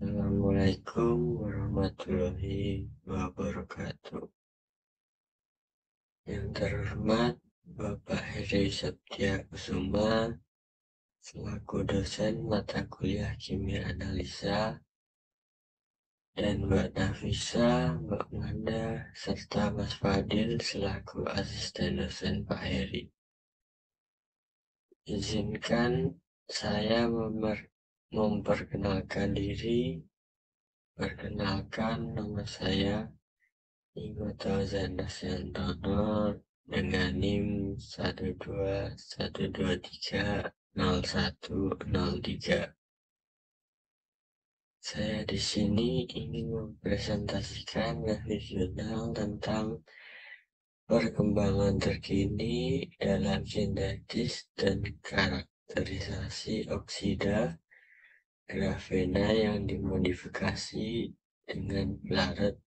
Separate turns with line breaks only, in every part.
Assalamualaikum warahmatullahi wabarakatuh. Yang terhormat Bapak Heri Septia Kusuma selaku dosen mata kuliah kimia analisa, dan Mbak Nafisa, Mbak Manda, serta Mas Fadil selaku asisten dosen Pak Heri. Izinkan saya memperkenalkan diri. Perkenalkan, nama saya Igoto Zanasyantono dengan NIM 121230103. Saya di sini ingin mempresentasikan grafis jurnal tentang perkembangan terkini dalam sintesis dan karakterisasi oksida grafena yang dimodifikasi dengan pelarut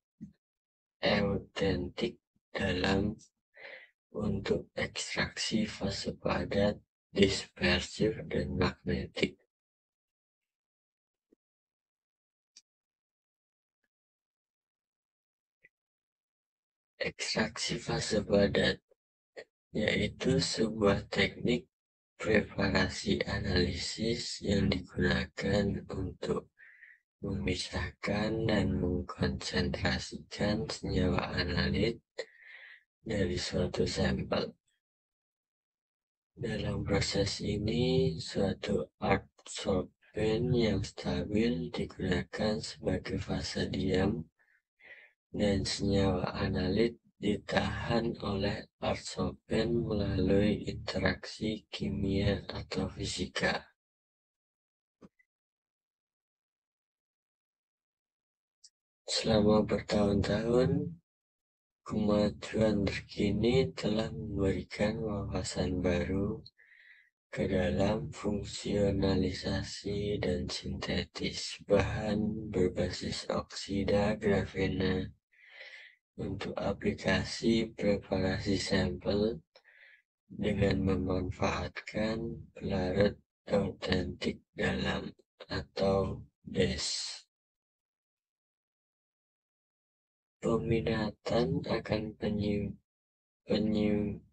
eutentik untuk ekstraksi fase padat, dispersif, dan magnetik. Ekstraksi fase padat yaitu sebuah teknik preparasi analisis yang digunakan untuk memisahkan dan mengkonsentrasikan senyawa analit dari suatu sampel. Dalam proses ini, suatu adsorben yang stabil digunakan sebagai fase diam, dan senyawa analit ditahan oleh adsorben melalui interaksi kimia atau fisika. Selama bertahun-tahun, kemajuan terkini telah memberikan wawasan baru ke dalam fungsionalisasi dan sintetis bahan berbasis oksida grafena untuk aplikasi preparasi sampel dengan memanfaatkan pelarut eutentik dalam atau DES. Peminatan akan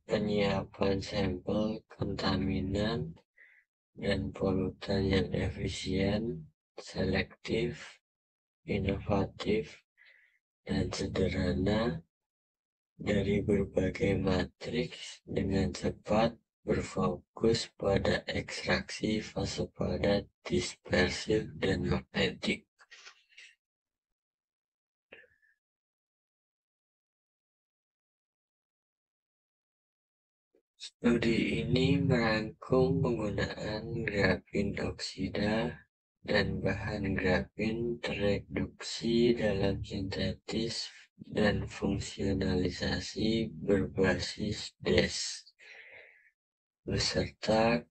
penyiapan sampel kontaminan dan polutan yang efisien, selektif, inovatif, dan sederhana dari berbagai matriks dengan cepat berfokus pada ekstraksi fase padat, dispersif, dan magnetik. Studi ini merangkum penggunaan grafin oksida dan bahan grafin tereduksi dalam sintetis dan fungsionalisasi berbasis DES, beserta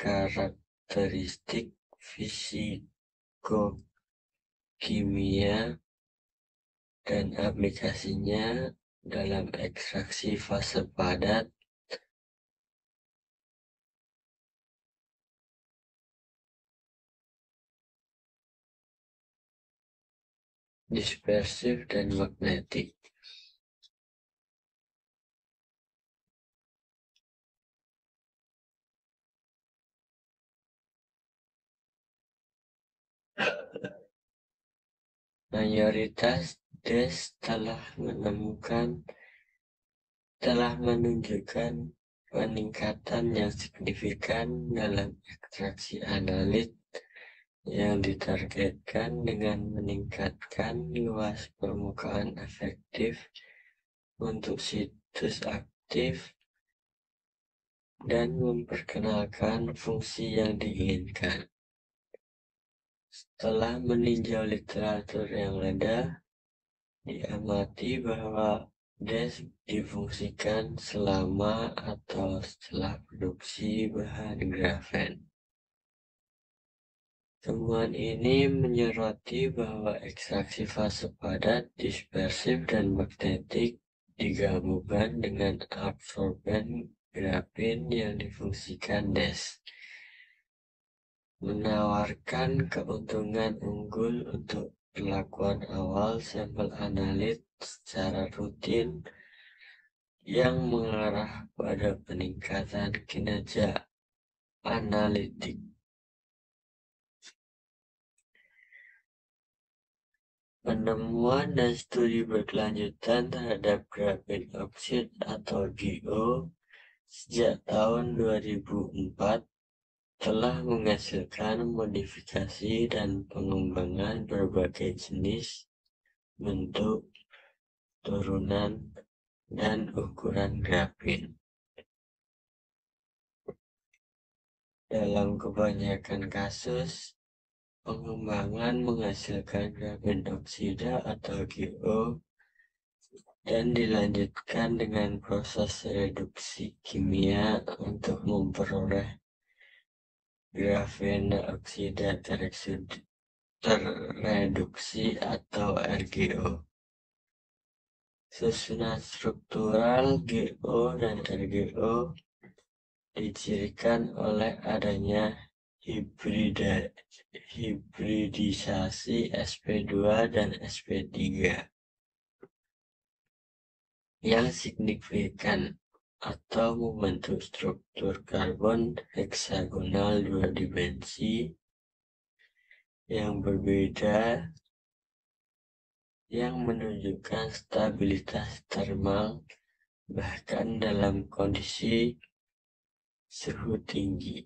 karakteristik fisiko-kimia dan aplikasinya dalam ekstraksi fase padat, dispersif, dan magnetik. Mayoritas DES telah menunjukkan peningkatan yang signifikan dalam ekstraksi analit yang ditargetkan dengan meningkatkan luas permukaan efektif untuk situs aktif dan memperkenalkan fungsi yang diinginkan. Setelah meninjau literatur yang ada, diamati bahwa DES difungsikan selama atau setelah produksi bahan grafen. Temuan ini menyoroti bahwa ekstraksi fase padat, dispersif, dan magnetik digabungkan dengan adsorben grafin yang difungsikan DES. menawarkan keuntungan unggul untuk perlakuan awal sampel analit secara rutin yang mengarah pada peningkatan kinerja analitik. Penemuan dan studi berkelanjutan terhadap grafit oksid atau GO sejak tahun 2004 telah menghasilkan modifikasi dan pengembangan berbagai jenis, bentuk, turunan, dan ukuran grafit. Dalam kebanyakan kasus, pengembangan menghasilkan grafit oksida atau GO dan dilanjutkan dengan proses reduksi kimia untuk memperoleh grafena oksida terreduksi atau RGO. Susunan struktural GO dan RGO dicirikan oleh adanya hibridisasi sp2 dan sp3 yang signifikan atau membentuk struktur karbon heksagonal dua dimensi yang berbeda yang menunjukkan stabilitas termal bahkan dalam kondisi suhu tinggi.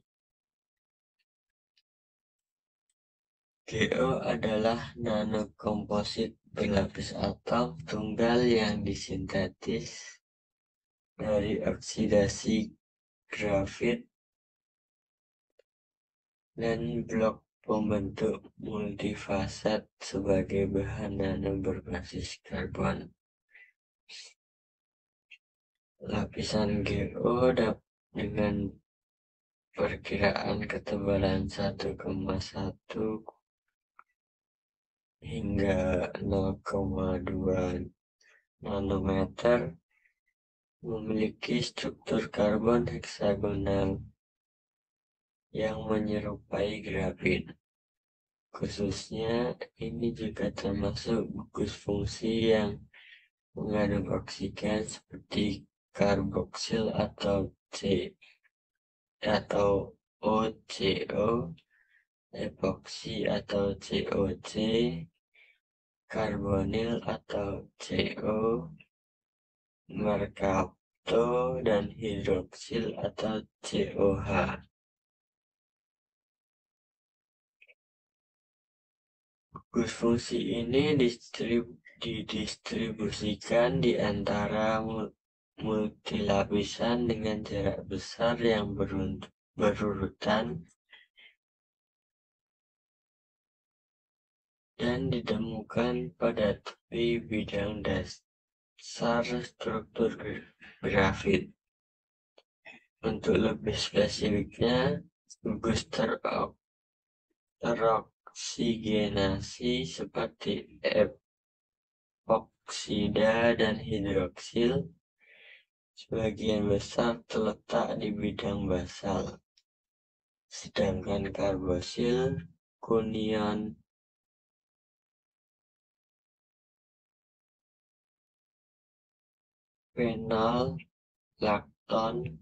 GO adalah nanokomposit berlapis atom tunggal yang disintetis dari oksidasi grafit dan blok pembentuk multifasat sebagai bahan nano berbasis karbon. Lapisan GO dengan perkiraan ketebalan 1,1 hingga 0,2 nanometer memiliki struktur karbon heksagonal yang menyerupai grafit. Khususnya, ini juga termasuk gugus fungsi yang mengandung oksigen seperti karboksil atau OCO, epoksi atau COC, karbonil atau CO, merkapto, dan hidroksil atau COH. Gugus fungsi ini didistribusikan di antara multilapisan dengan jarak besar yang berurutan dan ditemukan pada tepi bidang dasar struktur grafit. Untuk lebih spesifiknya, gugus teroksigenasi seperti epoksida dan hidroksil sebagian besar terletak di bidang basal, sedangkan karbosil, kunion, fenol, lakton,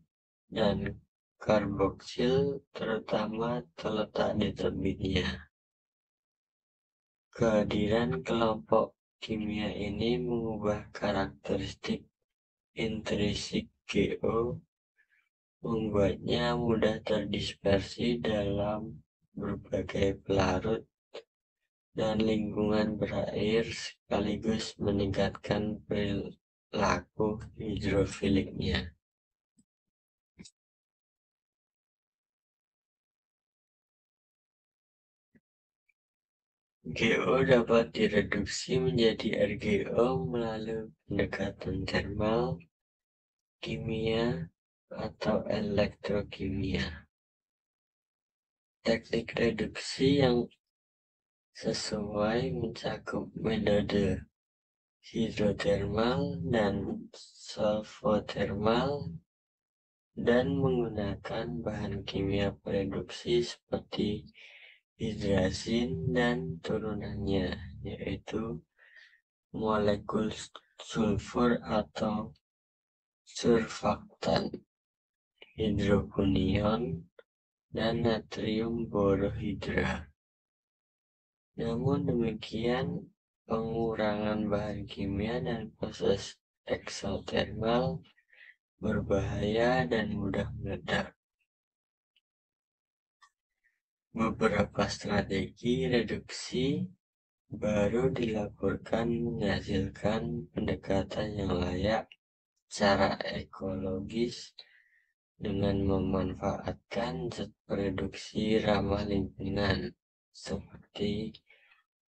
dan karboksil terutama terletak di tepinya. Kehadiran kelompok kimia ini mengubah karakteristik intrinsik GO, membuatnya mudah terdispersi dalam berbagai pelarut dan lingkungan berair sekaligus meningkatkan perilaku hidrofiliknya. GO dapat direduksi menjadi RGO melalui pendekatan termal, kimia, atau elektrokimia. Teknik reduksi yang sesuai mencakup metode hidrotermal dan solvotermal dan menggunakan bahan kimia reduksi seperti hidrazin dan turunannya, yaitu molekul sulfur atau surfaktan, hidrokunion, dan natrium borohidra. Namun demikian, pengurangan bahan kimia dan proses eksotermal berbahaya dan mudah meledak. Beberapa strategi reduksi baru dilaporkan menghasilkan pendekatan yang layak secara ekologis dengan memanfaatkan zat reduksi ramah lingkungan seperti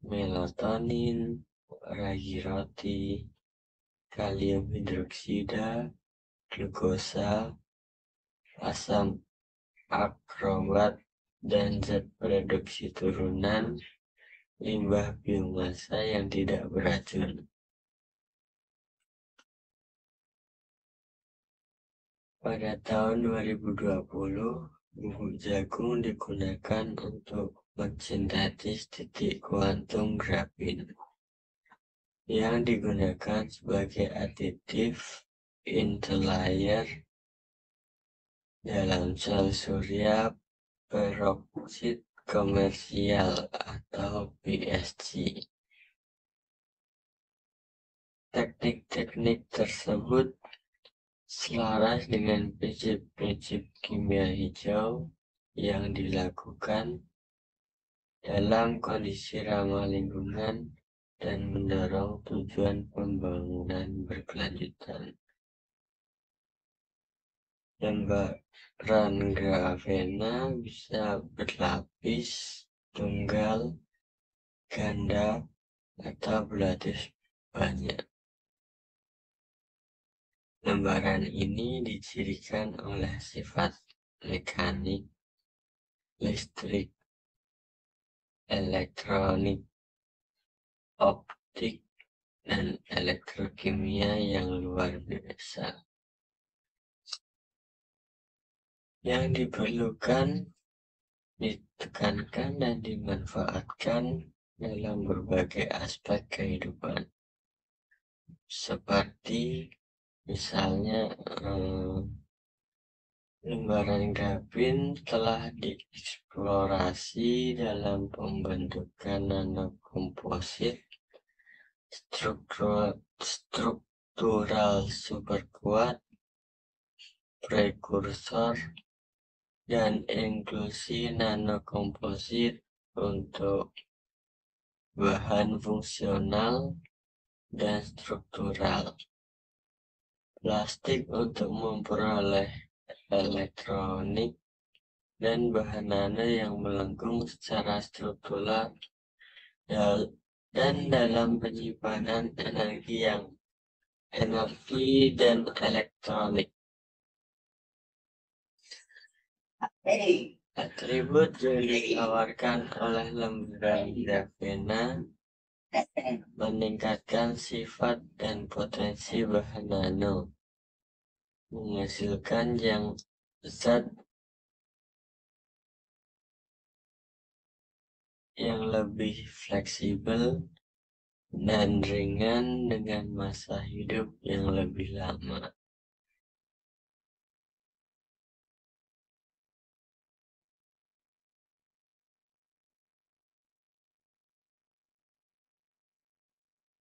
melatonin, ragi roti, kalium hidroksida, glukosa, asam akrobat, dan zat reduksi turunan limbah biomasa yang tidak beracun. Pada tahun 2020, bubuk jagung digunakan untuk mensintetis titik kuantum grafin yang digunakan sebagai aditif interlayer dalam sel surya peroksid komersial atau PSG. Teknik-teknik tersebut selaras dengan prinsip-prinsip kimia hijau yang dilakukan dalam kondisi ramah lingkungan dan mendorong tujuan pembangunan berkelanjutan. Lembaran grafena bisa berlapis, tunggal, ganda, atau berlapis banyak. Lembaran ini dicirikan oleh sifat mekanik, listrik, elektronik, optik, dan elektrokimia yang luar biasa. Yang diperlukan, ditekankan, dan dimanfaatkan dalam berbagai aspek kehidupan. Seperti misalnya lembaran grafin telah dieksplorasi dalam pembentukan nanokomposit struktural super kuat, prekursor, dan inklusi nanokomposit untuk bahan fungsional dan struktural, plastik untuk memperoleh elektronik, dan bahan nano yang melengkung secara struktural dan dalam penyimpanan energi dan elektronik. Atribut yang ditawarkan oleh lembaran grafena meningkatkan sifat dan potensi bahan nano, menghasilkan zat yang lebih fleksibel dan ringan dengan masa hidup yang lebih lama.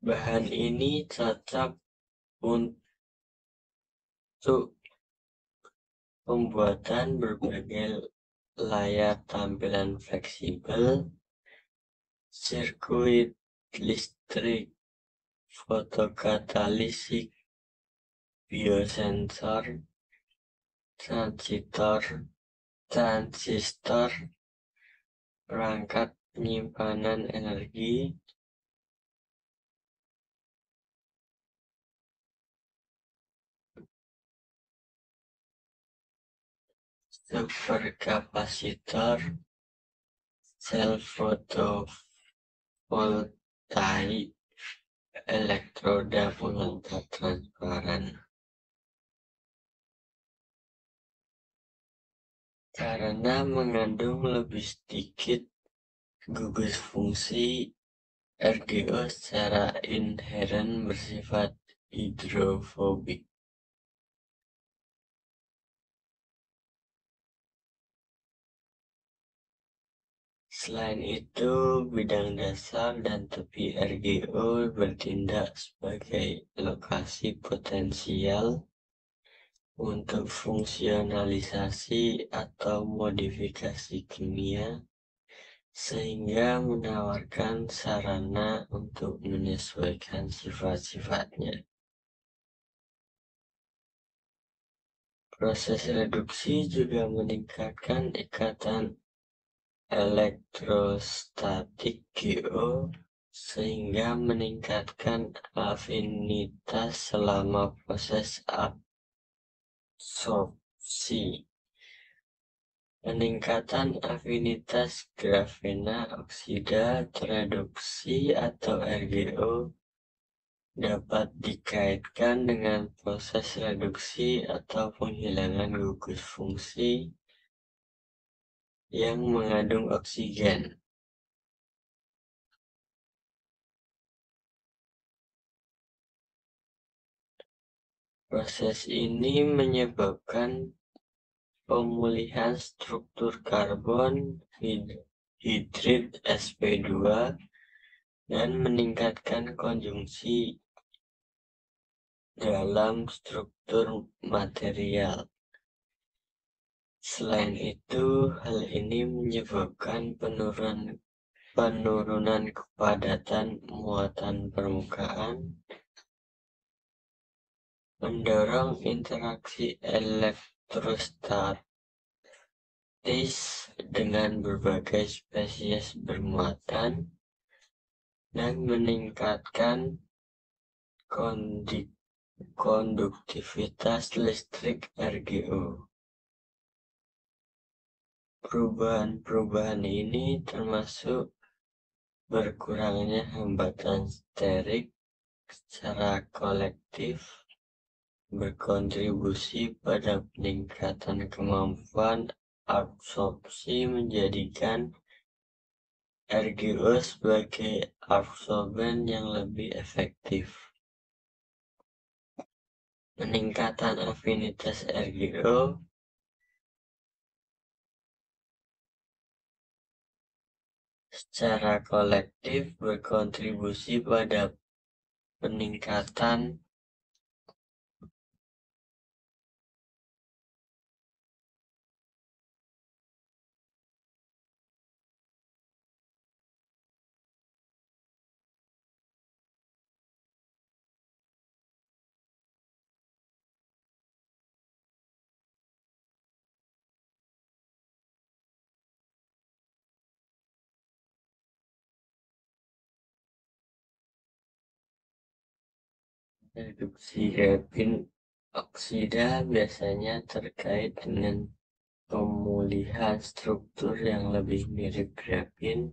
Bahan ini cocok untuk pembuatan berbagai layar tampilan fleksibel, sirkuit listrik, fotokatalitik, biosensor, transistor, perangkat penyimpanan energi, superkapasitor, sel fotovoltaik, elektroda pengantar transparan. karena mengandung lebih sedikit gugus fungsi. RGO secara inheren bersifat hidrofobik. Selain itu, bidang dasar dan tepi RGO bertindak sebagai lokasi potensial untuk fungsionalisasi atau modifikasi kimia, sehingga menawarkan sarana untuk menyesuaikan sifat-sifatnya. Proses reduksi juga meningkatkan ikatan elektrostatik GO sehingga meningkatkan afinitas selama proses absorpsi. Peningkatan afinitas grafena oksida tereduksi atau RGO dapat dikaitkan dengan proses reduksi atau penghilangan gugus fungsi yang mengandung oksigen. Proses ini menyebabkan pemulihan struktur karbon hidrid sp2 dan meningkatkan konjungsi dalam struktur material. Selain itu, hal ini menyebabkan penurunan kepadatan muatan permukaan, mendorong interaksi elektrostatis dengan berbagai spesies bermuatan, dan meningkatkan konduktivitas listrik RGO. Perubahan-perubahan ini termasuk berkurangnya hambatan sterik secara kolektif, berkontribusi pada peningkatan kemampuan absorpsi, menjadikan RGO sebagai absorben yang lebih efektif. Peningkatan afinitas RGO secara kolektif berkontribusi pada peningkatan reduksi grafin oksida biasanya terkait dengan pemulihan struktur yang lebih mirip grafin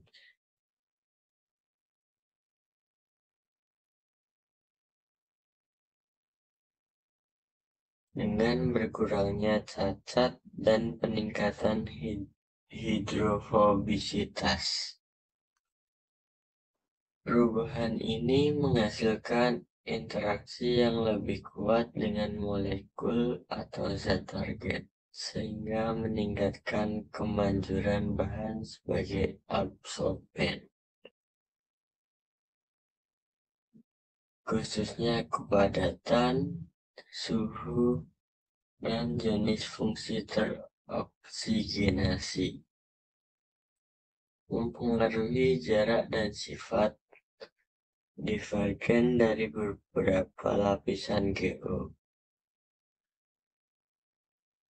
dengan berkurangnya cacat dan peningkatan hidrofobisitas. Perubahan ini menghasilkan interaksi yang lebih kuat dengan molekul atau zat target, sehingga meningkatkan kemanjuran bahan sebagai absorben, khususnya kepadatan, suhu, dan jenis fungsi teroksigenasi. Mempengaruhi jarak dan sifat divergen dari beberapa lapisan GO.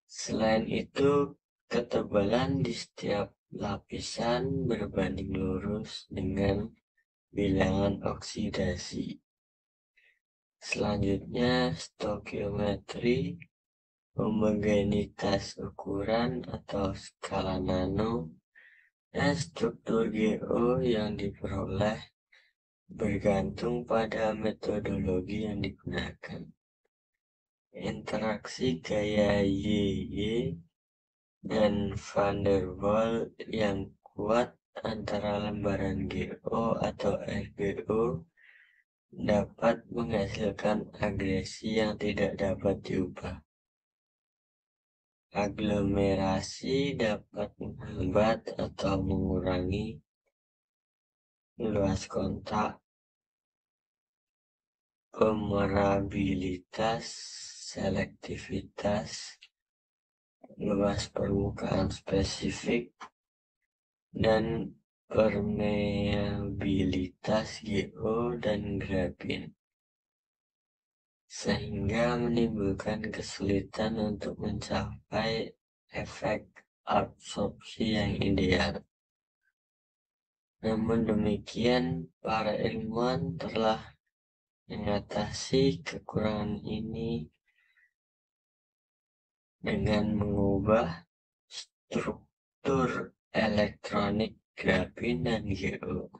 Selain itu, ketebalan di setiap lapisan berbanding lurus dengan bilangan oksidasi. Selanjutnya, stokiometri, homogenitas ukuran atau skala nano, dan struktur GO yang diperoleh bergantung pada metodologi yang digunakan. Interaksi gaya YY dan van der Waals yang kuat antara lembaran GO atau RGO dapat menghasilkan agresi yang tidak dapat diubah. Aglomerasi dapat menghambat atau mengurangi luas kontak, pemerabilitas, selektivitas, luas permukaan spesifik, dan permeabilitas GO dan grafin, sehingga menimbulkan kesulitan untuk mencapai efek absorpsi yang ideal. Namun demikian, para ilmuwan telah mengatasi kekurangan ini dengan mengubah struktur elektronik grafin dan GO.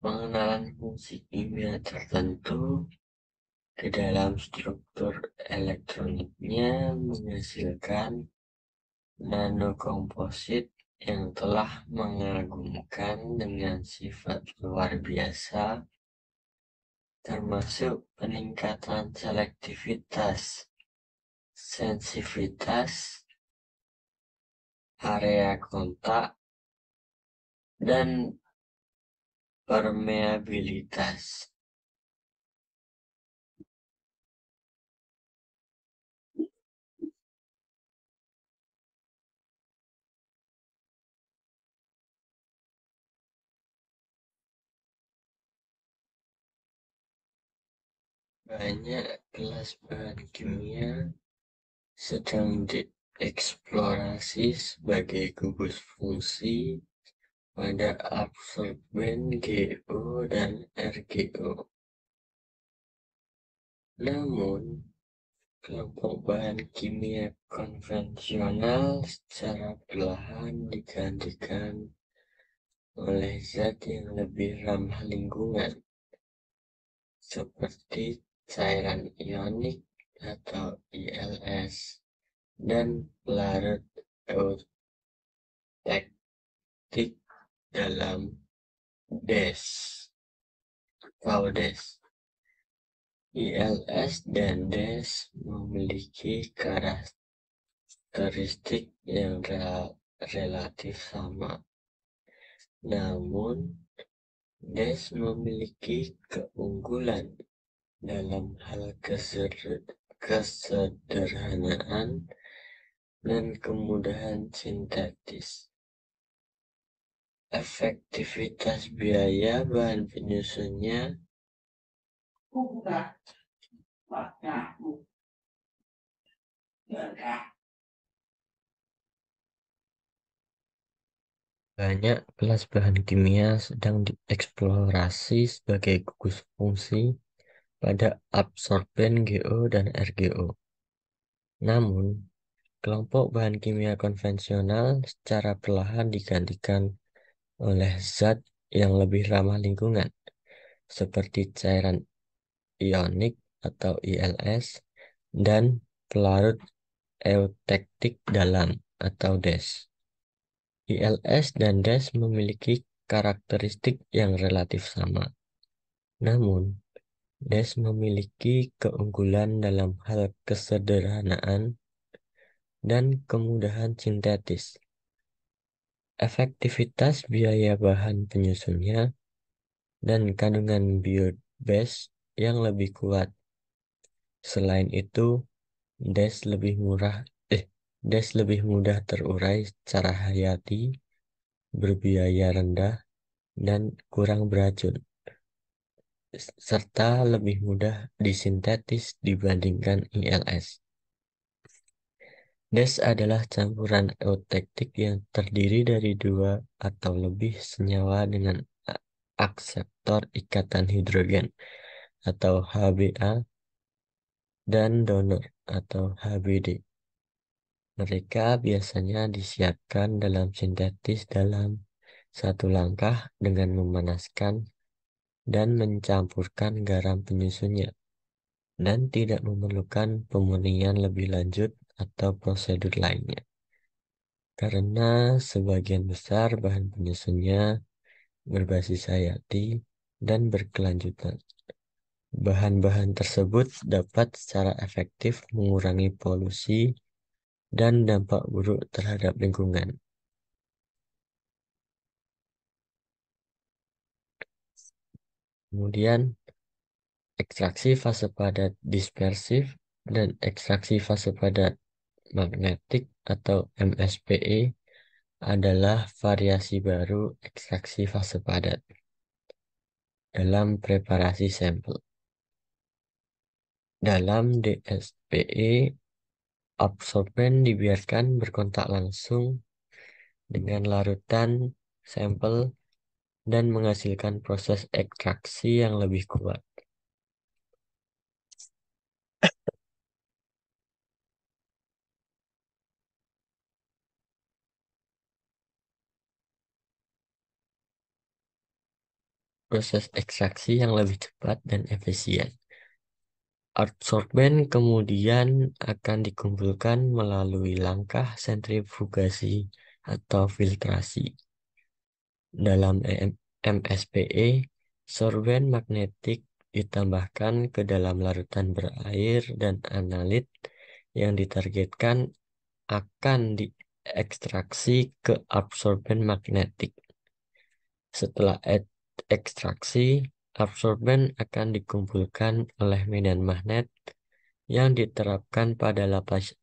Pengenalan fungsi kimia tertentu ke dalam struktur elektroniknya menghasilkan nanokomposit yang telah mengagumkan dengan sifat luar biasa, termasuk peningkatan selektivitas, sensitivitas, area kontak, dan permeabilitas. Banyak kelas bahan kimia sedang dieksplorasi sebagai gugus fungsi pada absorben GO dan RGO. Namun, kelompok bahan kimia konvensional secara perlahan digantikan oleh zat yang lebih ramah lingkungan, seperti cairan ionik atau ILS dan pelarut eutektik dalam DES. ILS dan DES memiliki karakteristik yang relatif sama, namun DES memiliki keunggulan dalam hal kesederhanaan dan kemudahan sintetis. Efektivitas biaya bahan penyusunnya banyak kelas bahan kimia sedang dieksplorasi sebagai gugus fungsi pada absorben GO dan RGO. Namun, kelompok bahan kimia konvensional secara perlahan digantikan oleh zat yang lebih ramah lingkungan, seperti cairan ionik atau ILS dan pelarut eutektik dalam atau DES. ILS dan DES memiliki karakteristik yang relatif sama, namun DES memiliki keunggulan dalam hal kesederhanaan dan kemudahan sintetis. Efektivitas biaya bahan penyusunnya dan kandungan biobase yang lebih kuat. Selain itu, DES lebih mudah terurai secara hayati, berbiaya rendah, dan kurang beracun, serta lebih mudah disintetis dibandingkan ILS. DES adalah campuran eutektik yang terdiri dari 2 atau lebih senyawa dengan akseptor ikatan hidrogen atau HBA dan donor atau HBD. Mereka biasanya disiapkan dalam sintetis dalam satu langkah dengan memanaskan dan mencampurkan garam penyusunnya, dan tidak memerlukan pemurnian lebih lanjut atau prosedur lainnya. Karena sebagian besar bahan penyusunnya berbasis hayati dan berkelanjutan. Bahan-bahan tersebut dapat secara efektif mengurangi polusi dan dampak buruk terhadap lingkungan. Kemudian, ekstraksi fase padat dispersif dan ekstraksi fase padat magnetik atau MSPE adalah variasi baru ekstraksi fase padat dalam preparasi sampel. Dalam DSPE, absorben dibiarkan berkontak langsung dengan larutan sampel dan menghasilkan proses ekstraksi yang lebih kuat. Proses ekstraksi yang lebih cepat dan efisien. Adsorben kemudian akan dikumpulkan melalui langkah sentrifugasi atau filtrasi. Dalam MSPE, sorben magnetik ditambahkan ke dalam larutan berair dan analit yang ditargetkan akan diekstraksi ke absorben magnetik. Setelah ekstraksi, absorben akan dikumpulkan oleh medan magnet yang diterapkan pada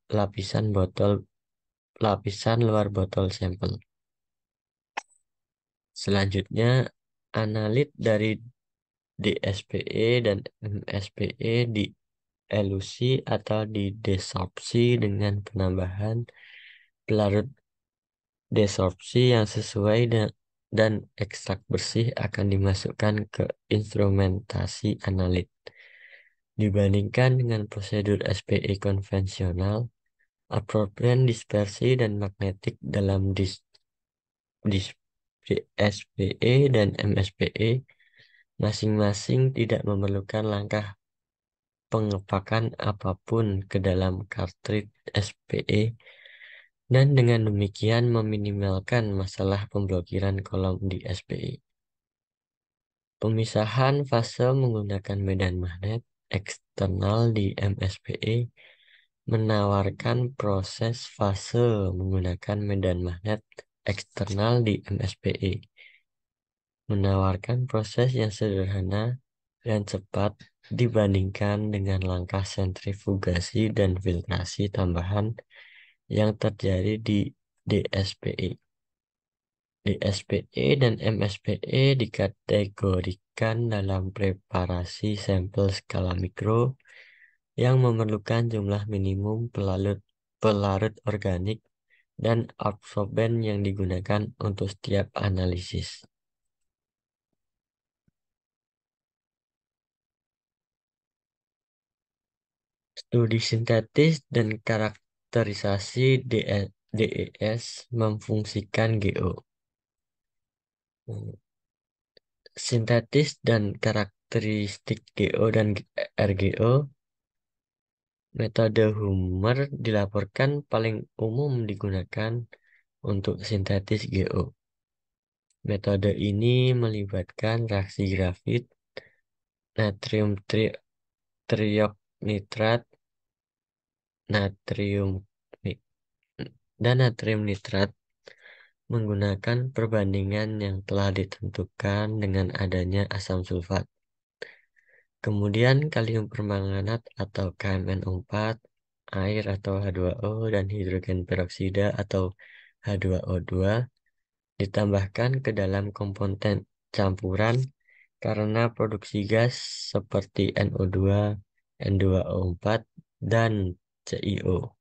lapisan luar botol sampel. Selanjutnya, analit dari DSPE dan MSPE dielusi atau didesorpsi dengan penambahan pelarut desorpsi yang sesuai dan ekstrak bersih akan dimasukkan ke instrumentasi analit. Dibandingkan dengan prosedur SPE konvensional, absorben dispersi dan magnetik dalam SPE dan MSPE masing-masing tidak memerlukan langkah pengepakan apapun ke dalam kartrid SPE dan dengan demikian meminimalkan masalah pemblokiran kolom di SPE. Pemisahan fase menggunakan medan magnet eksternal di MSPE menawarkan proses fase menggunakan medan magnet eksternal di MSPE. Menawarkan proses yang sederhana dan cepat dibandingkan dengan langkah sentrifugasi dan filtrasi tambahan yang terjadi di DSPE. DSPE dan MSPE dikategorikan dalam preparasi sampel skala mikro yang memerlukan jumlah minimum pelarut organik dan absorben yang digunakan untuk setiap analisis. Studi sintetis dan karakterisasi DES memfungsikan GO. Sintetis dan karakteristik GO dan RGO. Metode Hummer dilaporkan paling umum digunakan untuk sintetis GO. Metode ini melibatkan reaksi grafit, natrium trioknitrat, natrium ni- dan natrium nitrat menggunakan perbandingan yang telah ditentukan dengan adanya asam sulfat. Kemudian kalium permanganat atau KMnO4, air atau H2O, dan hidrogen peroksida atau H2O2 ditambahkan ke dalam komponen campuran karena produksi gas seperti NO2, N2O4, dan CIO.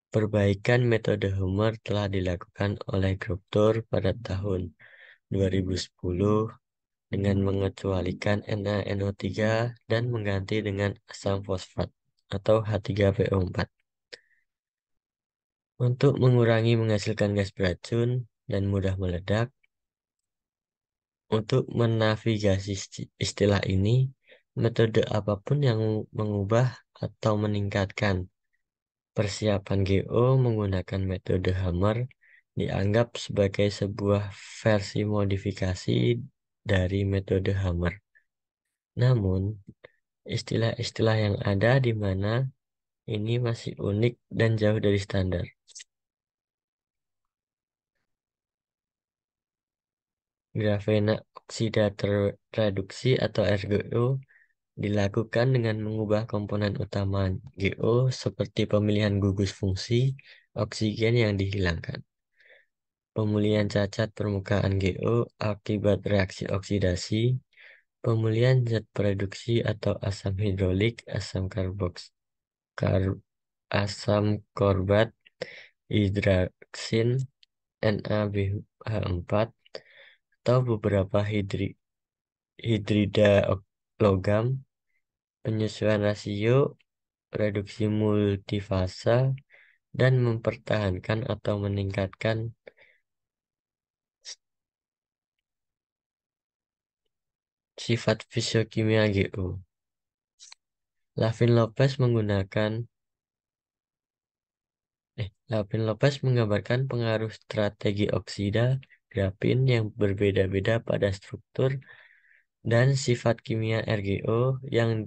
Perbaikan metode Hummer telah dilakukan oleh grup Thor pada tahun 2010 dengan mengecualikan NaNO3 dan mengganti dengan asam fosfat atau H3PO4 untuk mengurangi menghasilkan gas beracun dan mudah meledak. Untuk menavigasi istilah ini, metode apapun yang mengubah atau meningkatkan Persiapan GO menggunakan metode Hammer dianggap sebagai sebuah versi modifikasi dari metode Hammer. Namun, istilah-istilah yang ada di mana ini masih unik dan jauh dari standar. Grafena oksida terreduksi atau RGO dilakukan dengan mengubah komponen utama GO seperti pemilihan gugus fungsi oksigen yang dihilangkan, pemulihan cacat permukaan GO akibat reaksi oksidasi, pemulihan zat pereduksi atau asam hidrolik, asam karboks, asam korbat, hidraksin, NaBH4, atau beberapa hidrida logam, penyesuaian rasio, reduksi multifasa, dan mempertahankan atau meningkatkan sifat fisiokimia GO. Lavin Lopez menggambarkan pengaruh strategi oksida grafin yang berbeda-beda pada struktur dan sifat kimia RGO yang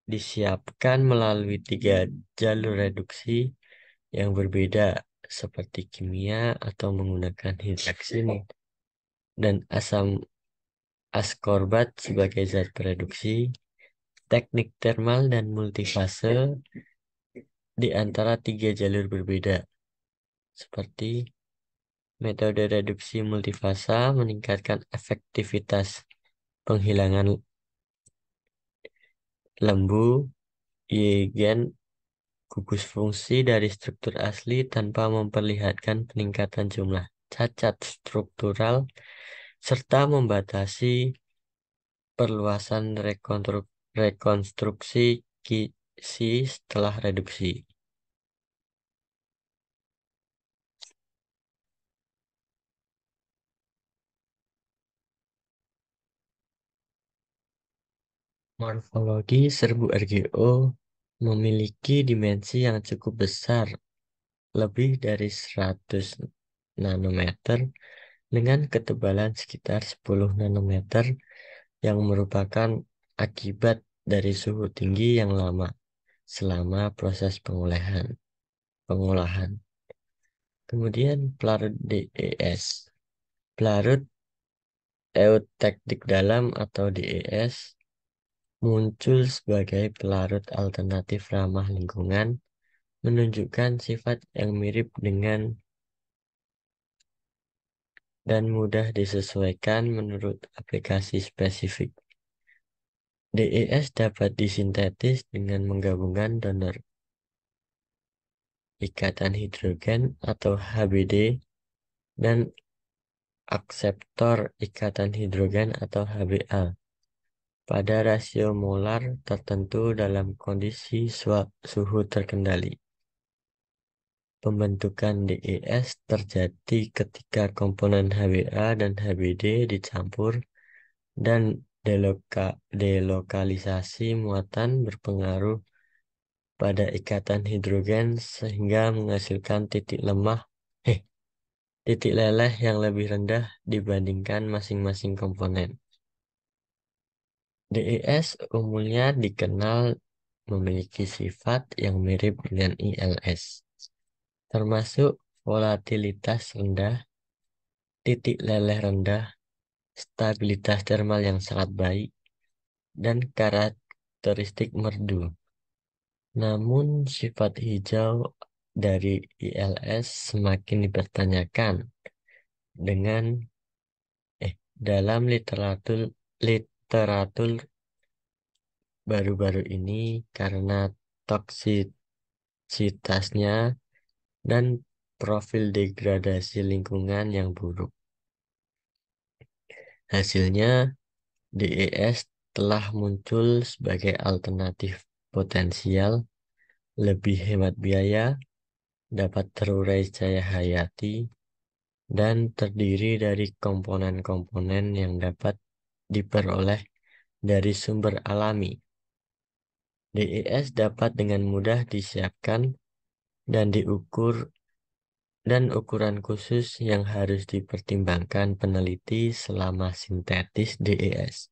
disiapkan melalui 3 jalur reduksi yang berbeda seperti kimia atau menggunakan hidraksin dan asam askorbat sebagai zat pereduksi, teknik thermal dan multifase di antara 3 jalur berbeda seperti metode reduksi multifasa meningkatkan efektivitas penghilangan lembu, gen gugus fungsi dari struktur asli tanpa memperlihatkan peningkatan jumlah cacat struktural, serta membatasi perluasan rekonstruksi kisi setelah reduksi. Morfologi serbu RGO memiliki dimensi yang cukup besar, lebih dari 100 nanometer dengan ketebalan sekitar 10 nanometer yang merupakan akibat dari suhu tinggi yang lama selama proses pengolahan. Kemudian pelarut DES. Pelarut eutektik dalam atau DES muncul sebagai pelarut alternatif ramah lingkungan, menunjukkan sifat yang mirip dengan dan mudah disesuaikan menurut aplikasi spesifik. DES dapat disintetis dengan menggabungkan donor ikatan hidrogen atau HBD dan akseptor ikatan hidrogen atau HBA pada rasio molar tertentu dalam kondisi suhu terkendali. Pembentukan DES terjadi ketika komponen HBA dan HBD dicampur dan delokalisasi muatan berpengaruh pada ikatan hidrogen sehingga menghasilkan titik leleh yang lebih rendah dibandingkan masing-masing komponen. DES umumnya dikenal memiliki sifat yang mirip dengan ILS, termasuk volatilitas rendah, titik leleh rendah, stabilitas termal yang sangat baik, dan karakteristik merdu. Namun sifat hijau dari ILS semakin dipertanyakan dengan dalam literatur baru-baru ini karena toksisitasnya dan profil degradasi lingkungan yang buruk. Hasilnya, DES telah muncul sebagai alternatif potensial, lebih hemat biaya, dapat terurai cahaya hayati, dan terdiri dari komponen-komponen yang dapat diperoleh dari sumber alami. DES dapat dengan mudah disiapkan dan diukur dan ukuran khusus yang harus dipertimbangkan peneliti selama sintetis DES,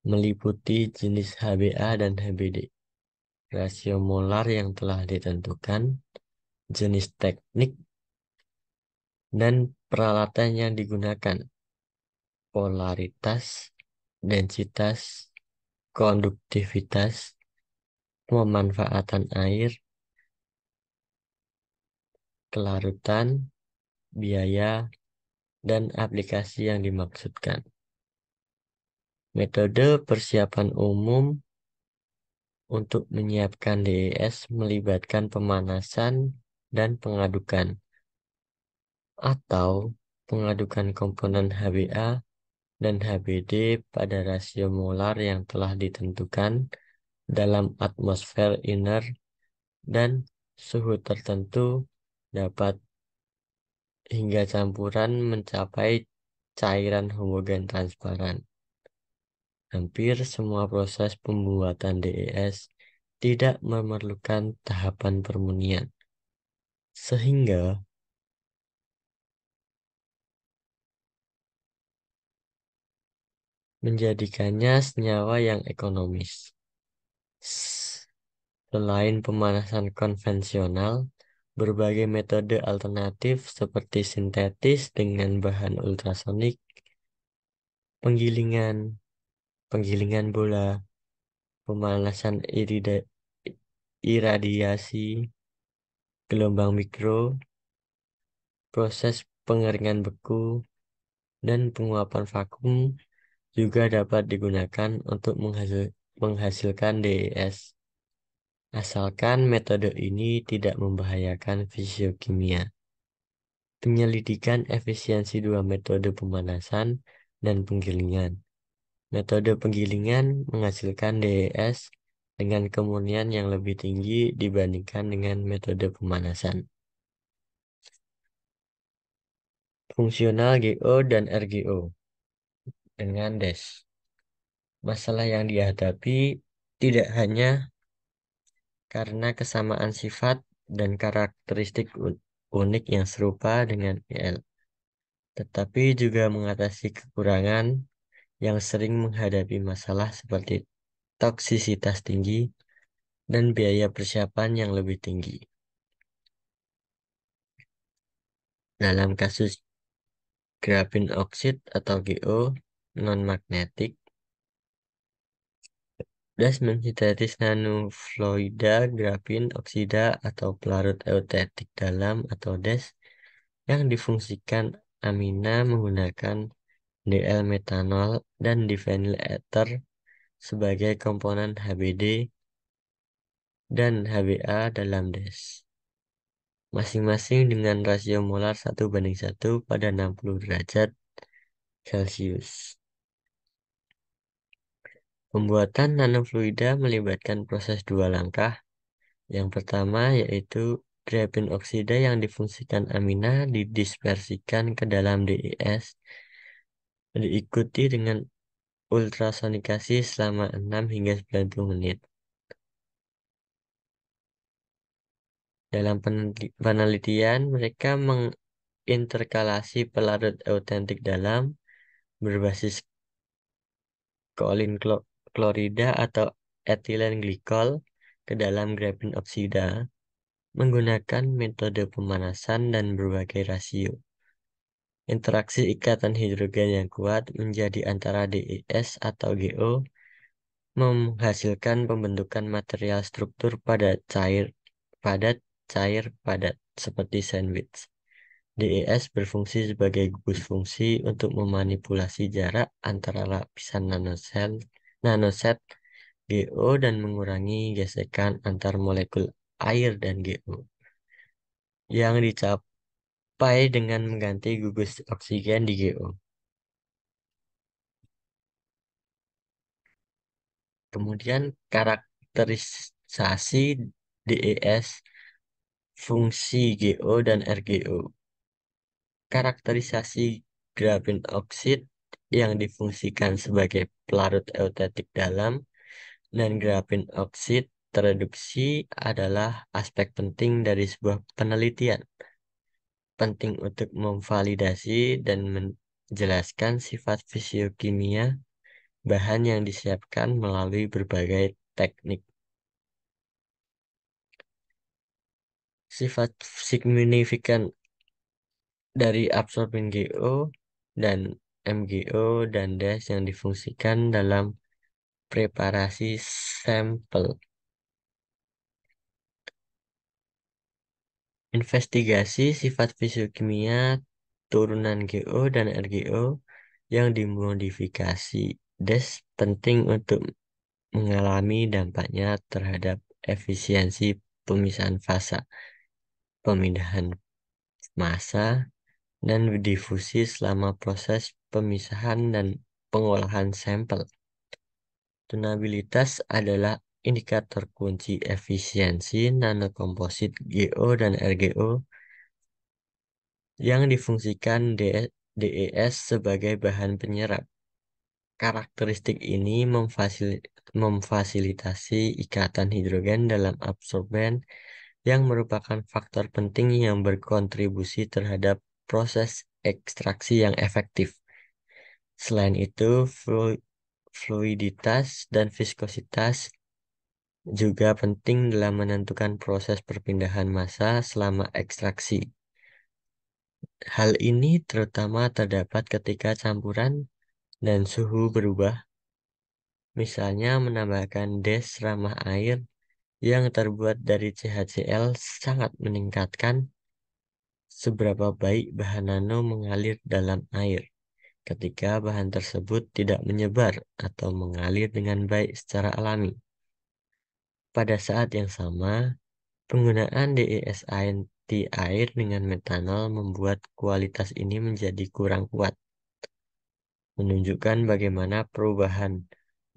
meliputi jenis HBA dan HBD, rasio molar yang telah ditentukan, jenis teknik, dan peralatan yang digunakan, polaritas, densitas, konduktivitas, pemanfaatan air, kelarutan, biaya, dan aplikasi yang dimaksudkan. Metode persiapan umum untuk menyiapkan DES melibatkan pemanasan dan pengadukan atau pengadukan komponen HBA dan HBD pada rasio molar yang telah ditentukan dalam atmosfer inner dan suhu tertentu dapat hingga campuran mencapai cairan homogen transparan. Hampir semua proses pembuatan DES tidak memerlukan tahapan permunian, sehingga menjadikannya senyawa yang ekonomis. Selain pemanasan konvensional, berbagai metode alternatif seperti sintetis dengan bahan ultrasonik, penggilingan, penggilingan bola, pemanasan iradiasi, gelombang mikro, proses pengeringan beku, dan penguapan vakum juga dapat digunakan untuk menghasilkan DES, asalkan metode ini tidak membahayakan fisiokimia. Penyelidikan efisiensi dua metode pemanasan dan penggilingan. Metode penggilingan menghasilkan DES dengan kemurnian yang lebih tinggi dibandingkan dengan metode pemanasan. Fungsional GO dan RGO dengan DES. Masalah yang dihadapi tidak hanya karena kesamaan sifat dan karakteristik unik yang serupa dengan EL, tetapi juga mengatasi kekurangan yang sering menghadapi masalah seperti toksisitas tinggi dan biaya persiapan yang lebih tinggi. Dalam kasus grafin oksid atau GO non-magnetik, DES mensintetis nanofluida grafin oksida atau pelarut eutetik dalam atau DES yang difungsikan amina menggunakan DL metanol dan divinyl ether sebagai komponen HBD dan HBA dalam DES, masing-masing dengan rasio molar 1:1 pada 60 derajat Celcius. Pembuatan nanofluida melibatkan proses dua langkah. Yang pertama yaitu grafin oksida yang difungsikan amina didispersikan ke dalam DES, diikuti dengan ultrasonikasi selama 6 hingga 90 menit. Dalam penelitian, mereka menginterkalasi pelarut eutetik dalam berbasis kolin klorida atau etilen glikol ke dalam grafin oksida menggunakan metode pemanasan dan berbagai rasio. Interaksi ikatan hidrogen yang kuat menjadi antara DES atau GO menghasilkan pembentukan material struktur padat cair padat seperti sandwich. DES berfungsi sebagai gugus fungsi untuk memanipulasi jarak antara lapisan nanoset GO dan mengurangi gesekan antar molekul air dan GO yang dicapai dengan mengganti gugus oksigen di GO. Kemudian karakterisasi DES, fungsi GO dan RGO. Karakterisasi grafin oksid yang difungsikan sebagai pelarut eutetik dalam dan grafin oksid tereduksi adalah aspek penting dari sebuah penelitian, penting untuk memvalidasi dan menjelaskan sifat fisiokimia bahan yang disiapkan melalui berbagai teknik. Sifat signifikan dari absorben GO dan MgO dan DAS yang difungsikan dalam preparasi sampel. Investigasi sifat fisiokimia turunan GO dan RGO yang dimodifikasi DAS penting untuk mengalami dampaknya terhadap efisiensi pemisahan fasa, pemindahan massa, dan difusi selama proses pemisahan dan pengolahan sampel. Tunabilitas adalah indikator kunci efisiensi nanokomposit GO dan RGO yang difungsikan DES sebagai bahan penyerap. Karakteristik ini memfasilitasi ikatan hidrogen dalam absorben yang merupakan faktor penting yang berkontribusi terhadap proses ekstraksi yang efektif. Selain itu, fluiditas dan viskositas juga penting dalam menentukan proses perpindahan massa selama ekstraksi. Hal ini terutama terdapat ketika campuran dan suhu berubah, misalnya menambahkan DES ramah air yang terbuat dari CHCl sangat meningkatkan seberapa baik bahan nano mengalir dalam air ketika bahan tersebut tidak menyebar atau mengalir dengan baik secara alami. Pada saat yang sama, penggunaan DES anti air dengan metanol membuat kualitas ini menjadi kurang kuat, menunjukkan bagaimana perubahan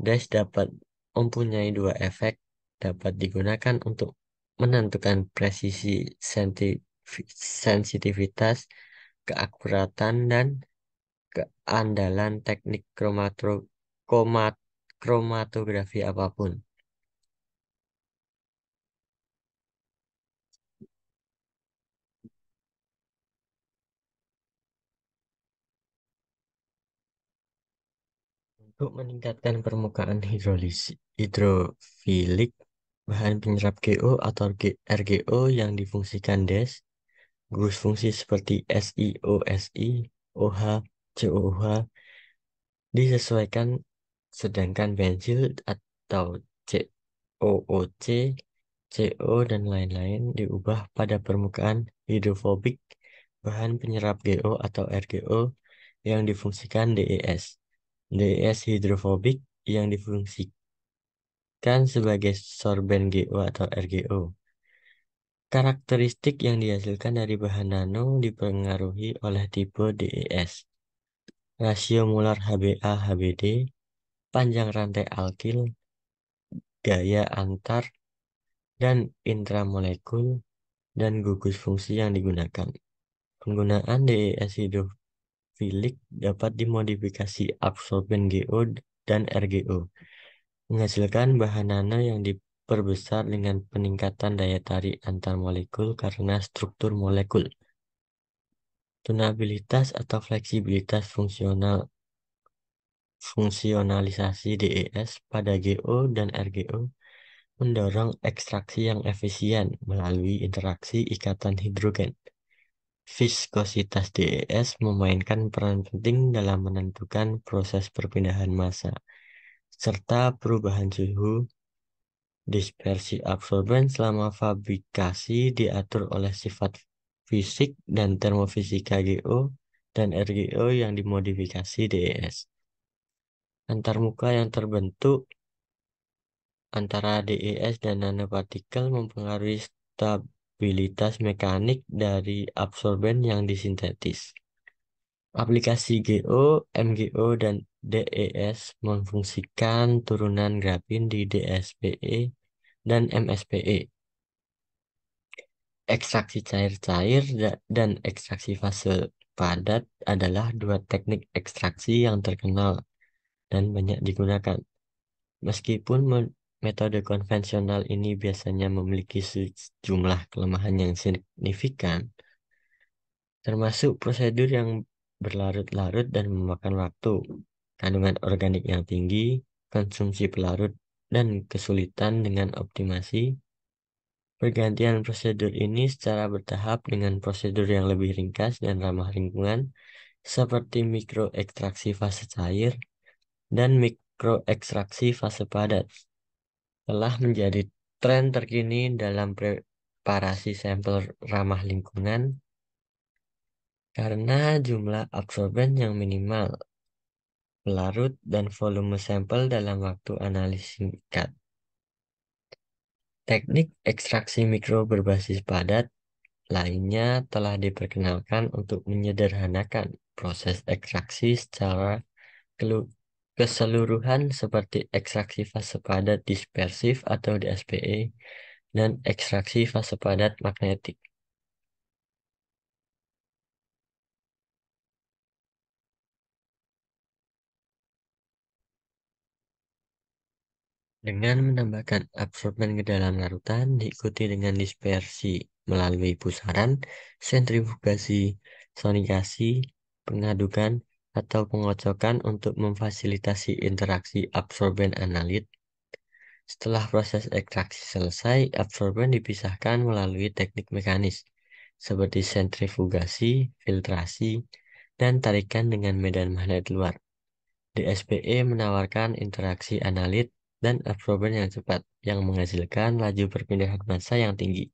DES dapat mempunyai dua efek, dapat digunakan untuk menentukan presisi sensitivitas, keakuratan, dan keandalan teknik kromatografi apapun. Untuk meningkatkan permukaan hidrofilik, bahan penyerap GO atau RGO yang difungsikan DES, gugus fungsi seperti SiO(Si), OH, COOH disesuaikan, sedangkan bensil atau COOC, CO, dan lain-lain diubah pada permukaan hidrofobik bahan penyerap GO atau RGO yang difungsikan DES. DES hidrofobik yang difungsikan sebagai sorben GO atau RGO. Karakteristik yang dihasilkan dari bahan nano dipengaruhi oleh tipe DES, rasio molar HBA-HBD, panjang rantai alkil, gaya antar dan intramolekul, dan gugus fungsi yang digunakan. Penggunaan DES hidrofilik dapat dimodifikasi absorben GO dan RGO, menghasilkan bahan nano yang diperbesar dengan peningkatan daya tarik antar molekul karena struktur molekul. Tunabilitas atau fleksibilitas fungsionalisasi DES pada GO dan RGO mendorong ekstraksi yang efisien melalui interaksi ikatan hidrogen. Viskositas DES memainkan peran penting dalam menentukan proses perpindahan massa, serta perubahan suhu. Dispersi absorben selama fabrikasi diatur oleh sifat fisik dan termofisika GO dan RGO yang dimodifikasi DES. Antarmuka yang terbentuk antara DES dan nanopartikel mempengaruhi stabilitas mekanik dari absorben yang disintetis. Aplikasi GO, MgO, dan DES memfungsikan turunan grafin di DSPE dan MSPE. Ekstraksi cair-cair dan ekstraksi fase padat adalah dua teknik ekstraksi yang terkenal dan banyak digunakan. Meskipun Metode konvensional ini biasanya memiliki sejumlah kelemahan yang signifikan, termasuk prosedur yang berlarut-larut dan memakan waktu, kandungan organik yang tinggi, konsumsi pelarut, dan kesulitan dengan optimasi. Pergantian prosedur ini secara bertahap dengan prosedur yang lebih ringkas dan ramah lingkungan, seperti mikroekstraksi fase cair dan mikroekstraksi fase padat, telah menjadi tren terkini dalam preparasi sampel ramah lingkungan karena jumlah absorben yang minimal, pelarut, dan volume sampel dalam waktu analisis singkat. Teknik ekstraksi mikro berbasis padat lainnya telah diperkenalkan untuk menyederhanakan proses ekstraksi secara keseluruhan seperti ekstraksi fase padat dispersif atau DSPE dan ekstraksi fase padat magnetik. Dengan menambahkan absorben ke dalam larutan diikuti dengan dispersi melalui pusaran, sentrifugasi, sonikasi, pengadukan, atau pengocokan untuk memfasilitasi interaksi absorben analit. Setelah proses ekstraksi selesai, absorben dipisahkan melalui teknik mekanis seperti sentrifugasi, filtrasi, dan tarikan dengan medan magnet luar. DSPE menawarkan interaksi analit dan absorben yang cepat, yang menghasilkan laju perpindahan massa yang tinggi,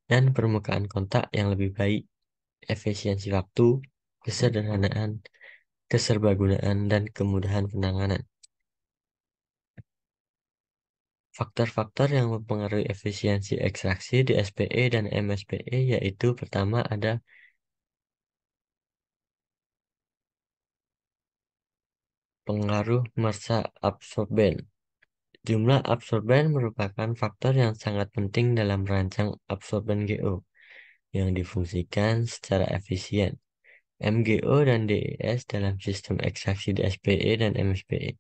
dan permukaan kontak yang lebih baik, efisiensi waktu, kesederhanaan, keserbagunaan, dan kemudahan penanganan. Faktor-faktor yang mempengaruhi efisiensi ekstraksi di SPE dan MSPE yaitu pertama ada pengaruh massa absorben. Jumlah absorben merupakan faktor yang sangat penting dalam merancang absorben GO yang difungsikan secara efisien. MGO dan DES dalam sistem ekstraksi di SPE dan MSPE.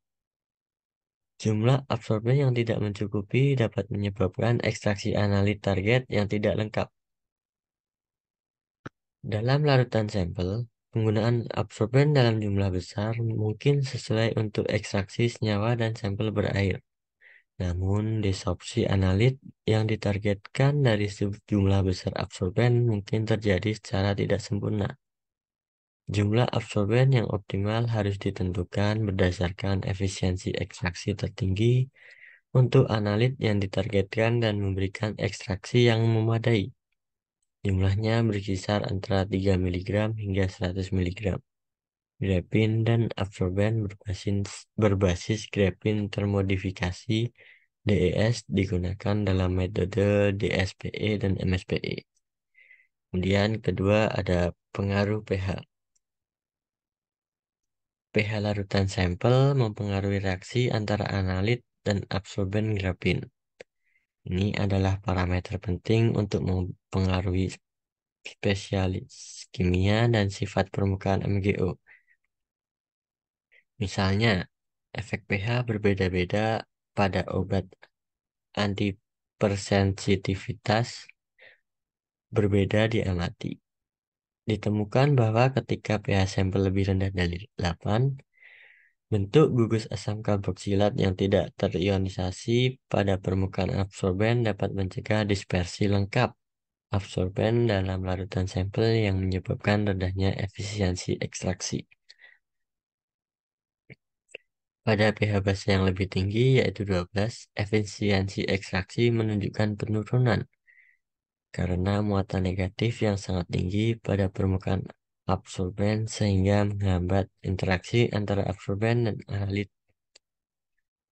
Jumlah absorben yang tidak mencukupi dapat menyebabkan ekstraksi analit target yang tidak lengkap. Dalam larutan sampel, penggunaan absorben dalam jumlah besar mungkin sesuai untuk ekstraksi senyawa dan sampel berair. Namun, desorpsi analit yang ditargetkan dari sejumlah besar absorben mungkin terjadi secara tidak sempurna. Jumlah absorben yang optimal harus ditentukan berdasarkan efisiensi ekstraksi tertinggi untuk analit yang ditargetkan dan memberikan ekstraksi yang memadai. Jumlahnya berkisar antara 3 mg hingga 100 mg. Grafin dan absorben berbasis grafin termodifikasi DES digunakan dalam metode DSPE dan MSPE. Kemudian kedua ada pengaruh pH. pH larutan sampel mempengaruhi reaksi antara analit dan absorben grafin. Ini adalah parameter penting untuk mempengaruhi spesialis kimia dan sifat permukaan MgO. Misalnya, efek pH berbeda-beda pada obat antipersensitivitas berbeda diamati. Ditemukan bahwa ketika pH sampel lebih rendah dari 8, bentuk gugus asam karboksilat yang tidak terionisasi pada permukaan absorben dapat mencegah dispersi lengkap absorben dalam larutan sampel yang menyebabkan rendahnya efisiensi ekstraksi. Pada pH base yang lebih tinggi, yaitu 12, efisiensi ekstraksi menunjukkan penurunan karena muatan negatif yang sangat tinggi pada permukaan absorben sehingga menghambat interaksi antara absorben dan analit.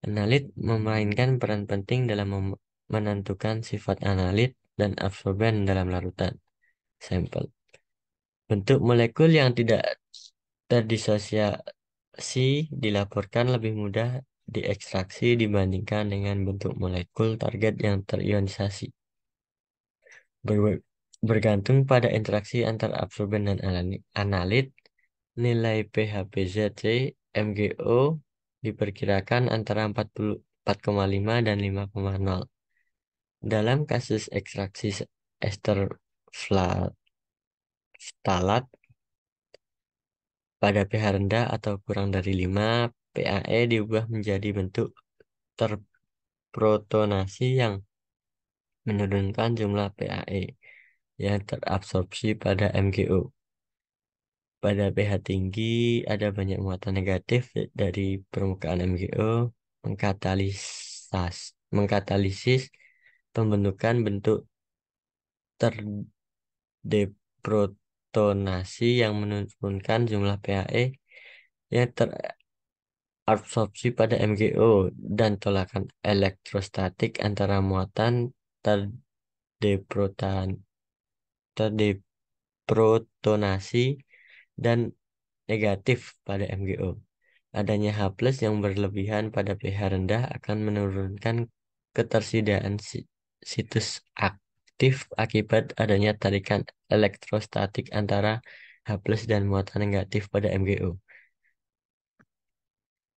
Analit memainkan peran penting dalam menentukan sifat analit dan absorben dalam larutan sampel. Bentuk molekul yang tidak terdisosiasi dilaporkan lebih mudah diekstraksi dibandingkan dengan bentuk molekul target yang terionisasi. Bergantung pada interaksi antara absorben dan analit, nilai pH BZC MgO diperkirakan antara 40 4,5 dan 5,0. Dalam kasus ekstraksi ester ftalat pada pH rendah atau kurang dari 5, PAE diubah menjadi bentuk terprotonasi yang menurunkan jumlah PAE yang terabsorpsi pada MgO. Pada pH tinggi, ada banyak muatan negatif dari permukaan MgO mengkatalisis pembentukan bentuk terdeprotonasi yang menurunkan jumlah PAE yang terabsorpsi pada MgO dan tolakan elektrostatik antara muatan terdeprotan terdeprotonasi dan negatif pada MgO. Adanya H+ yang berlebihan pada pH rendah akan menurunkan ketersediaan situs aktif akibat adanya tarikan elektrostatik antara H+ dan muatan negatif pada MgO.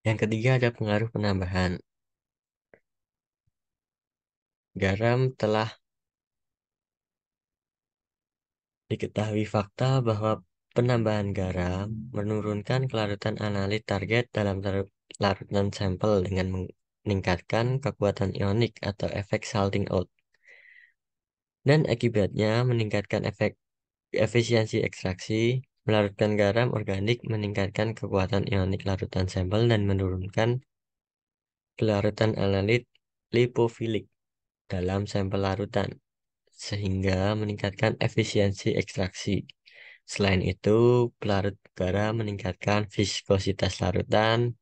Yang ketiga ada pengaruh penambahan. Garam telah diketahui fakta bahwa penambahan garam menurunkan kelarutan analit target dalam larutan sampel dengan meningkatkan kekuatan ionik atau efek salting out. Dan akibatnya meningkatkan efisiensi ekstraksi. Melarutkan garam organik meningkatkan kekuatan ionik larutan sampel dan menurunkan kelarutan analit lipofilik dalam sampel larutan, sehingga meningkatkan efisiensi ekstraksi. Selain itu, pelarut garam meningkatkan viskositas larutan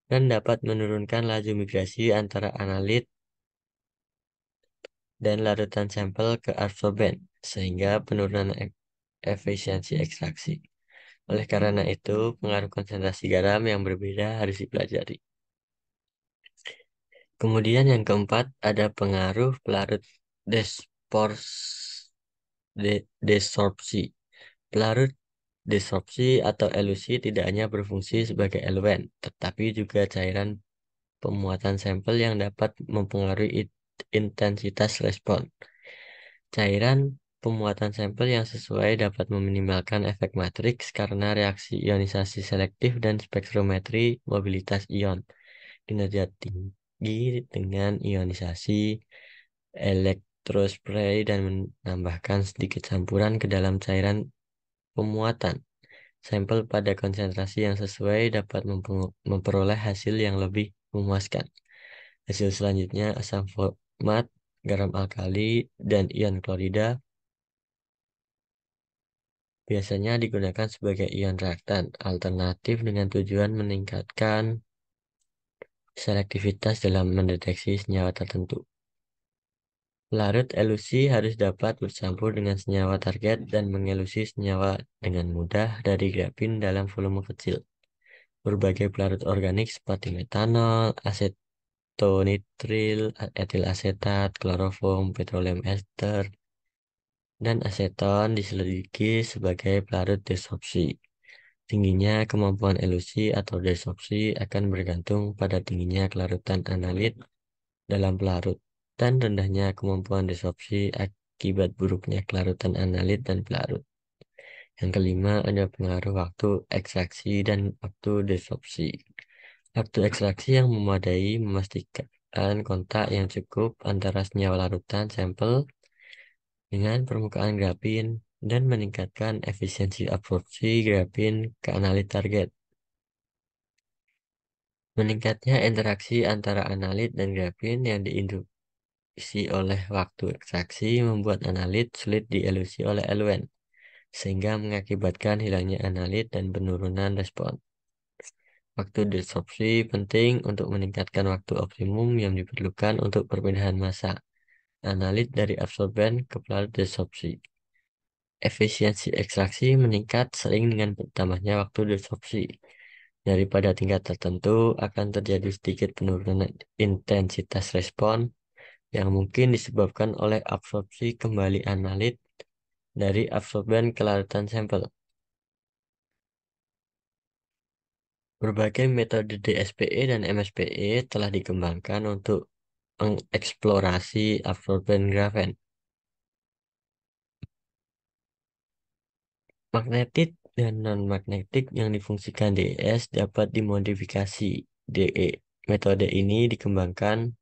dan dapat menurunkan laju migrasi antara analit dan larutan sampel ke absorben, sehingga penurunan efisiensi ekstraksi. Oleh karena itu, pengaruh konsentrasi garam yang berbeda harus dipelajari. Kemudian yang keempat, ada pengaruh pelarut desorpsi. Pelarut desorpsi atau elusi tidak hanya berfungsi sebagai eluen, tetapi juga cairan pemuatan sampel yang dapat mempengaruhi intensitas respon. Cairan pemuatan sampel yang sesuai dapat meminimalkan efek matriks karena reaksi ionisasi selektif dan spektrometri mobilitas ion. Kinerja tinggi dengan ionisasi elektrospray dan menambahkan sedikit campuran ke dalam cairan pemuatan. Sampel pada konsentrasi yang sesuai dapat memperoleh hasil yang lebih memuaskan. Hasil selanjutnya asam format, garam alkali, dan ion klorida biasanya digunakan sebagai ion reaktan alternatif dengan tujuan meningkatkan selektivitas dalam mendeteksi senyawa tertentu. Larut elusi harus dapat bercampur dengan senyawa target dan mengelusi senyawa dengan mudah dari grafin dalam volume kecil. Berbagai pelarut organik seperti metanol, asetonitril, etil asetat, kloroform, petroleum ester, dan aseton diselidiki sebagai pelarut desorpsi. Tingginya kemampuan elusi atau desorpsi akan bergantung pada tingginya kelarutan analit dalam pelarut dan rendahnya kemampuan desorpsi akibat buruknya kelarutan analit dan pelarut. Yang kelima ada pengaruh waktu ekstraksi dan waktu desorpsi. Waktu ekstraksi yang memadai memastikan kontak yang cukup antara senyawa larutan sampel dengan permukaan grafin dan meningkatkan efisiensi absorpsi grafin ke analit target. Meningkatnya interaksi antara analit dan grafin yang diinduksi oleh waktu ekstraksi membuat analit sulit dielusi oleh eluen, sehingga mengakibatkan hilangnya analit dan penurunan respon. Waktu desorpsi penting untuk meningkatkan waktu optimum yang diperlukan untuk perpindahan massa analit dari absorben ke pelarut desorpsi. Efisiensi ekstraksi meningkat sering dengan bertambahnya waktu desorpsi. Daripada tingkat tertentu akan terjadi sedikit penurunan intensitas respon yang mungkin disebabkan oleh absorpsi kembali analit dari absorben ke larutan sampel. Berbagai metode DSPE dan MSPE telah dikembangkan untuk mengeksplorasi absorben grafen. Magnetik dan non-magnetik yang difungsikan DES dapat dimodifikasi DE. Metode ini dikembangkan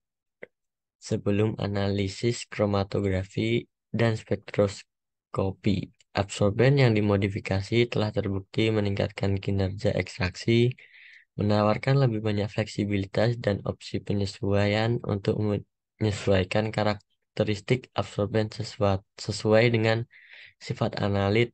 sebelum analisis kromatografi dan spektroskopi. Absorben yang dimodifikasi telah terbukti meningkatkan kinerja ekstraksi, menawarkan lebih banyak fleksibilitas dan opsi penyesuaian untuk menyesuaikan karakteristik absorben sesuai dengan sifat analit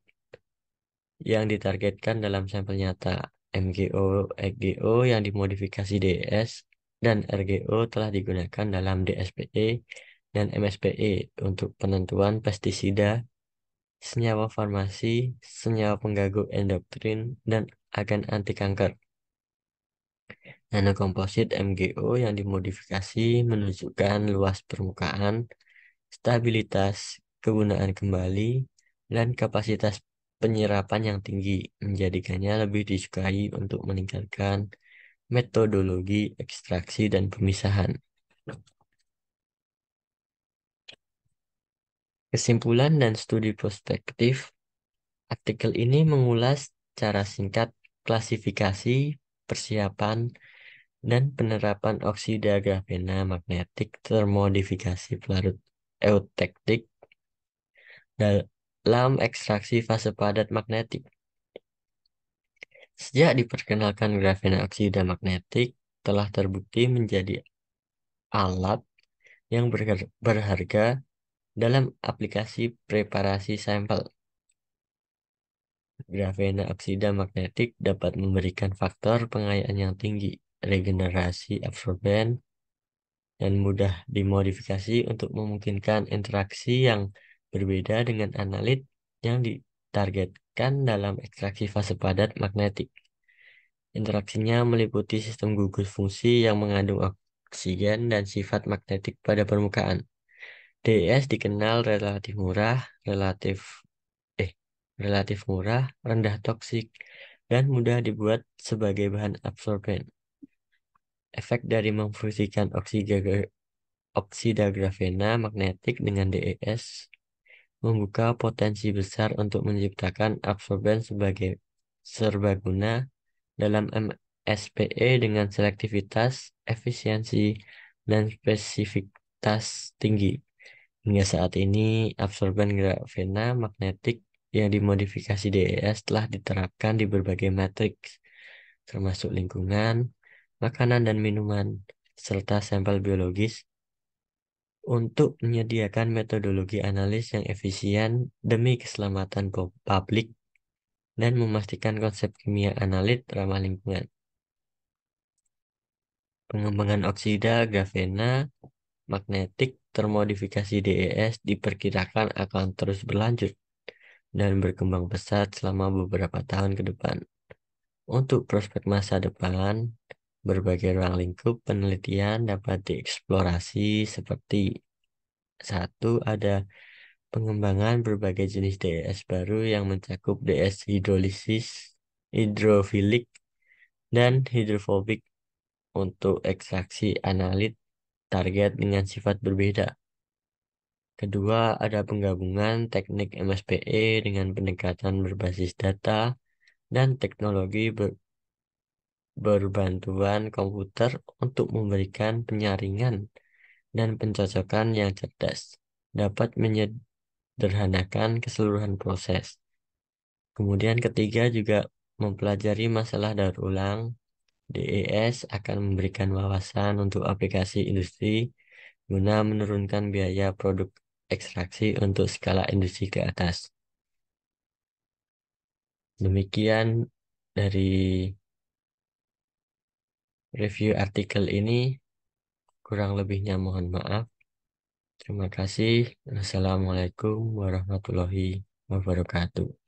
yang ditargetkan dalam sampel nyata. MgO, EgO yang dimodifikasi DS, dan RgO telah digunakan dalam DSPE dan MSPE untuk penentuan pestisida, senyawa farmasi, senyawa pengganggu endokrin, dan agen anti kanker. Nanokomposit MgO yang dimodifikasi menunjukkan luas permukaan, stabilitas, kegunaan kembali, dan kapasitas penyerapan yang tinggi, menjadikannya lebih disukai untuk meningkatkan metodologi ekstraksi dan pemisahan. Kesimpulan dan studi prospektif, artikel ini mengulas cara singkat klasifikasi, persiapan, dan penerapan oksida grafena magnetik termodifikasi pelarut eutektik dalam ekstraksi fase padat magnetik. Sejak diperkenalkan grafena oksida magnetik telah terbukti menjadi alat yang berharga dalam aplikasi preparasi sampel. Grafena oksida magnetik dapat memberikan faktor pengayaan yang tinggi, regenerasi absorben, dan mudah dimodifikasi untuk memungkinkan interaksi yang berbeda dengan analit yang ditargetkan dalam ekstraksi fase padat magnetik. Interaksinya meliputi sistem gugus fungsi yang mengandung oksigen dan sifat magnetik pada permukaan. DES dikenal eh relatif murah, rendah toksik, dan mudah dibuat sebagai bahan absorben. Efek dari memfusikan oksida grafena magnetik dengan DES membuka potensi besar untuk menciptakan absorben sebagai serbaguna dalam MSPE dengan selektivitas, efisiensi, dan spesifitas tinggi. Hingga saat ini, absorben grafena magnetik yang dimodifikasi DES telah diterapkan di berbagai matriks, termasuk lingkungan, makanan dan minuman, serta sampel biologis untuk menyediakan metodologi analis yang efisien demi keselamatan publik dan memastikan konsep kimia analit ramah lingkungan. Pengembangan oksida grafena magnetik termodifikasi DES diperkirakan akan terus berlanjut dan berkembang pesat selama beberapa tahun ke depan. Untuk prospek masa depan, berbagai ruang lingkup penelitian dapat dieksplorasi seperti satu, ada pengembangan berbagai jenis DES baru yang mencakup DS hidrolisis, hidrofilik, dan hidrofobik untuk ekstraksi analit target dengan sifat berbeda. Kedua, ada penggabungan teknik MSPE dengan pendekatan berbasis data dan teknologi berbantuan komputer untuk memberikan penyaringan dan pencocokan yang cerdas, dapat menyederhanakan keseluruhan proses. Kemudian ketiga juga mempelajari masalah daur ulang. DES akan memberikan wawasan untuk aplikasi industri guna menurunkan biaya produk ekstraksi untuk skala industri ke atas. Demikian dari review artikel ini, kurang lebihnya mohon maaf. Terima kasih. Wassalamualaikum warahmatullahi wabarakatuh.